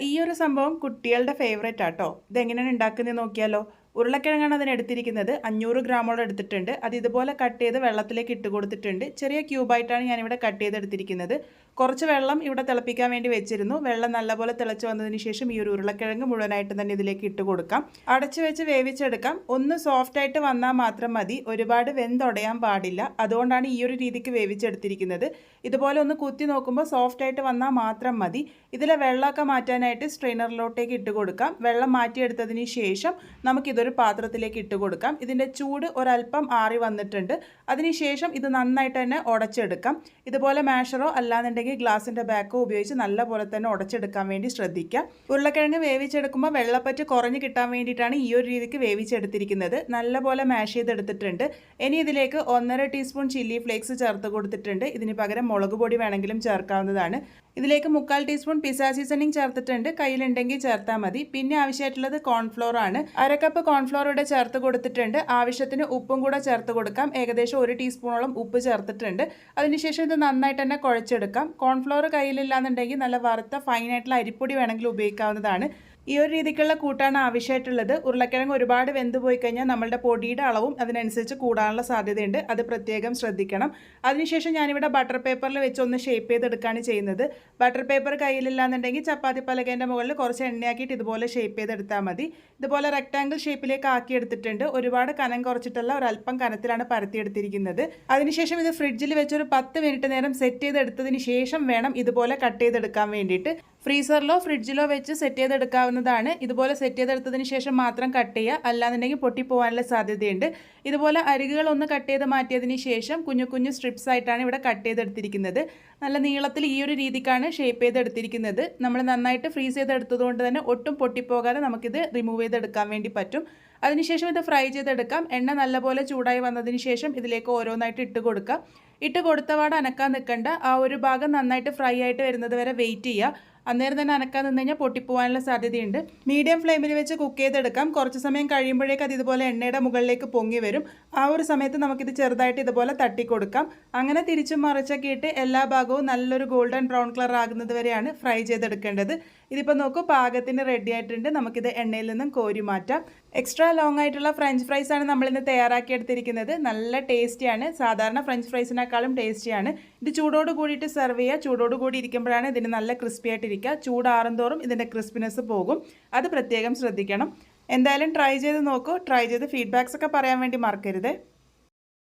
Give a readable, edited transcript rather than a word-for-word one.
ഈ ഒരു സംഭവം കുട്ടികളുടെ ഫേവറേറ്റ് ആട്ടോ. ഇതെങ്ങനെയാണ് ഉണ്ടാക്കുന്നത് നോക്കിയാലോ. ഉരുളക്കിഴങ്ങാണ് അതിനെടുത്തിരിക്കുന്നത്. 500 ഗ്രാമോളം എടുത്തിട്ടുണ്ട്. അത് ഇതുപോലെ കട്ട് ചെയ്ത് വെള്ളത്തിലേക്ക് ഇട്ട് കൊടുത്തിട്ടുണ്ട്. ചെറിയ ക്യൂബായിട്ടാണ് ഞാനിവിടെ കട്ട് ചെയ്തെടുത്തിരിക്കുന്നത്. കുറച്ച് വെള്ളം ഇവിടെ തിളപ്പിക്കാൻ വേണ്ടി വെച്ചിരുന്നു. വെള്ളം നല്ലപോലെ തിളച്ച് വന്നതിന് ശേഷം ഈ ഒരു ഉരുളക്കിഴങ്ങ് മുഴുവനായിട്ട് തന്നെ ഇതിലേക്ക് ഇട്ട് കൊടുക്കാം. അടച്ചു വെച്ച് വേവിച്ചെടുക്കാം. ഒന്ന് സോഫ്റ്റ് ആയിട്ട് വന്നാൽ മാത്രം മതി. ഒരുപാട് വെന്തുടയാൻ പാടില്ല. അതുകൊണ്ടാണ് ഈ ഒരു രീതിക്ക് വേവിച്ചെടുത്തിരിക്കുന്നത്. ഇതുപോലെ ഒന്ന് കുത്തി നോക്കുമ്പോൾ സോഫ്റ്റ് ആയിട്ട് വന്നാൽ മാത്രം മതി. ഇതിലെ വെള്ളമൊക്കെ മാറ്റാനായിട്ട് സ്ട്രെയിനറിലോട്ടേക്ക് ഇട്ട് കൊടുക്കാം. വെള്ളം മാറ്റിയെടുത്തതിന് ശേഷം നമുക്കിതൊരു പാത്രത്തിലേക്ക് ഇട്ട് കൊടുക്കാം. ഇതിൻ്റെ ചൂട് ഒരല്പം ആറി വന്നിട്ടുണ്ട്. അതിനുശേഷം ഇത് നന്നായിട്ട് തന്നെ ഉടച്ചെടുക്കാം. ഇതുപോലെ മാഷറോ അല്ലാന്നുണ്ടെങ്കിൽ ഗ്ലാസിൻ്റെ ബാക്കോ ഉപയോഗിച്ച് നല്ലപോലെ തന്നെ ഉടച്ചെടുക്കാൻ വേണ്ടി ശ്രദ്ധിക്കാം. ഉരുളക്കിഴങ്ങ് വേവിച്ചെടുക്കുമ്പോൾ വെള്ളപ്പറ്റ് കുറഞ്ഞ് കിട്ടാൻ വേണ്ടിയിട്ടാണ് ഈ ഒരു രീതിക്ക് വേവിച്ചെടുത്തിരിക്കുന്നത്. നല്ലപോലെ മാഷ് ചെയ്തെടുത്തിട്ടുണ്ട്. ഇനി ഇതിലേക്ക് 1.5 ടീസ്പൂൺ ചില്ലി ഫ്ലേക്സ് ചേർത്ത് കൊടുത്തിട്ടുണ്ട്. ഇതിന് പകരം മുളക് പൊടി വേണമെങ്കിലും ചേർക്കാവുന്നതാണ്. ഇതിലേക്ക് 1/4 ടീസ്പൂൺ പിസ്സ സീസണിങ് ചേർത്തിട്ടുണ്ട്. കയ്യിലുണ്ടെങ്കിൽ ചേർത്താൽ മതി. പിന്നെ ആവശ്യമായിട്ടുള്ളത് കോൺഫ്ലോർ ആണ്. 1/2 കപ്പ് കോൺഫ്ലോർ ഇവിടെ ചേർത്ത് കൊടുത്തിട്ടുണ്ട്. ആവശ്യത്തിന് ഉപ്പും കൂടെ ചേർത്ത് കൊടുക്കാം. ഏകദേശം 1 ടീസ്പൂണോളം ഉപ്പ് ചേർത്തിട്ടുണ്ട്. അതിനുശേഷം ഇത് നന്നായിട്ട് തന്നെ കുഴച്ചെടുക്കാം. കോൺഫ്ലോർ കയ്യിലില്ലാന്നുണ്ടെങ്കിൽ നല്ല വറുത്ത ഫൈനായിട്ടുള്ള അരിപ്പൊടി വേണമെങ്കിൽ ഉപയോഗിക്കാവുന്നതാണ്. ഈ ഒരു രീതിക്കുള്ള കൂട്ടാണ് ആവശ്യമായിട്ടുള്ളത്. ഉരുളക്കിഴങ്ങ് ഒരുപാട് വെന്ത് പോയി കഴിഞ്ഞാൽ നമ്മളുടെ പൊടിയുടെ അളവും അതിനനുസരിച്ച് കൂടാനുള്ള സാധ്യതയുണ്ട്. അത് പ്രത്യേകം ശ്രദ്ധിക്കണം. അതിനുശേഷം ഞാനിവിടെ ബട്ടർ പേപ്പറിൽ വെച്ച് ഒന്ന് ഷേപ്പ് ചെയ്തെടുക്കുകയാണ് ചെയ്യുന്നത്. ബട്ടർ പേപ്പർ കയ്യിലില്ലാന്നുണ്ടെങ്കിൽ ചപ്പാത്തി പലകേൻ്റെ മുകളിൽ കുറച്ച് എണ്ണയാക്കിയിട്ട് ഇതുപോലെ ഷേപ്പ് ചെയ്തെടുത്താൽ മതി. ഇതുപോലെ റെക്ടാങ്കിൾ ഷേപ്പിലേക്ക് ആക്കിയെടുത്തിട്ടുണ്ട്. ഒരുപാട് കനം കുറച്ചിട്ടല്ല, ഒരല്പം കനത്തിലാണ് പരത്തിയെടുത്തിരിക്കുന്നത്. അതിനുശേഷം ഇത് ഫ്രിഡ്ജിൽ വെച്ചൊരു 10 മിനിറ്റ് നേരം സെറ്റ് ചെയ്തെടുത്തതിന് ശേഷം വേണം ഇതുപോലെ കട്ട് ചെയ്തെടുക്കാൻ വേണ്ടിയിട്ട്. ഫ്രീസറിലോ ഫ്രിഡ്ജിലോ വെച്ച് സെറ്റ് ചെയ്തെടുക്കാവുന്നതാണ്. ഇതുപോലെ സെറ്റ് ചെയ്തെടുത്തതിന് ശേഷം മാത്രം കട്ട് ചെയ്യുക. അല്ലാന്നുണ്ടെങ്കിൽ പൊട്ടിപ്പോകാനുള്ള സാധ്യതയുണ്ട്. ഇതുപോലെ അരികുകൾ ഒന്ന് കട്ട് ചെയ്ത് മാറ്റിയതിന് ശേഷം കുഞ്ഞു കുഞ്ഞു സ്ട്രിപ്സ് ആയിട്ടാണ് ഇവിടെ കട്ട് ചെയ്തെടുത്തിരിക്കുന്നത്. നല്ല നീളത്തിൽ ഈ ഒരു രീതിക്കാണ് ഷേപ്പ് ചെയ്തെടുത്തിരിക്കുന്നത്. നമ്മൾ നന്നായിട്ട് ഫ്രീസ് ചെയ്തെടുത്തതുകൊണ്ട് തന്നെ ഒട്ടും പൊട്ടിപ്പോകാതെ നമുക്കിത് റിമൂവ് ചെയ്തെടുക്കാൻ വേണ്ടി പറ്റും. അതിനുശേഷം ഇത് ഫ്രൈ ചെയ്തെടുക്കാം. എണ്ണ നല്ലപോലെ ചൂടായി വന്നതിന് ശേഷം ഇതിലേക്ക് ഓരോന്നായിട്ട് ഇട്ട് കൊടുക്കാം. ഇട്ട് കൊടുത്തപാട് അനക്കാൻ നിൽക്കണ്ട. ആ ഒരു ഭാഗം നന്നായിട്ട് ഫ്രൈ ആയിട്ട് വരുന്നത് വരെ വെയിറ്റ് ചെയ്യുക. അന്നേരം തന്നെ അനക്കാൻ നിന്ന് കഴിഞ്ഞാൽ പൊട്ടിപ്പോകാനുള്ള സാധ്യതയുണ്ട്. മീഡിയം ഫ്ലെയിമിൽ വെച്ച് കുക്ക് ചെയ്തെടുക്കാം. കുറച്ച് സമയം കഴിയുമ്പോഴേക്ക് അത് ഇതുപോലെ എണ്ണയുടെ മുകളിലേക്ക് പൊങ്ങി വരും. ആ ഒരു സമയത്ത് നമുക്കിത് ചെറുതായിട്ട് ഇതുപോലെ തട്ടിക്കൊടുക്കാം. അങ്ങനെ തിരിച്ചും മറിച്ചൊക്കെ ഇട്ട് എല്ലാ ഭാഗവും നല്ലൊരു ഗോൾഡൻ ബ്രൗൺ കളർ ആകുന്നത് വരെയാണ് ഫ്രൈ ചെയ്തെടുക്കേണ്ടത്. ഇതിപ്പോൾ നോക്കൂ, പാകത്തിന് റെഡി ആയിട്ടുണ്ട്. നമുക്കിത് എണ്ണയിൽ നിന്നും കോരി മാറ്റാം. എക്സ്ട്രാ ലോങ് ആയിട്ടുള്ള ഫ്രഞ്ച് ഫ്രൈസ് ആണ് നമ്മളിന്ന് തയ്യാറാക്കിയെടുത്തിരിക്കുന്നത്. നല്ല ടേസ്റ്റിയാണ്. സാധാരണ ഫ്രഞ്ച് ഫ്രൈസിനേക്കാളും ടേസ്റ്റിയാണ്. ഇത് ചൂടോട് കൂടിയിട്ട് സെർവ് ചെയ്യുക. ചൂടോട് കൂടി ഇരിക്കുമ്പോഴാണ് ഇതിന് നല്ല ക്രിസ്പി ആയിട്ടിരിക്കുക. ചൂടാറും തോറും ഇതിൻ്റെ ക്രിസ്പിനെസ് പോകും. അത് പ്രത്യേകം ശ്രദ്ധിക്കണം. എന്തായാലും ട്രൈ ചെയ്ത് നോക്കൂ. ട്രൈ ചെയ്ത് ഫീഡ്ബാക്സ് ഒക്കെ പറയാൻ വേണ്ടി മറക്കരുത്.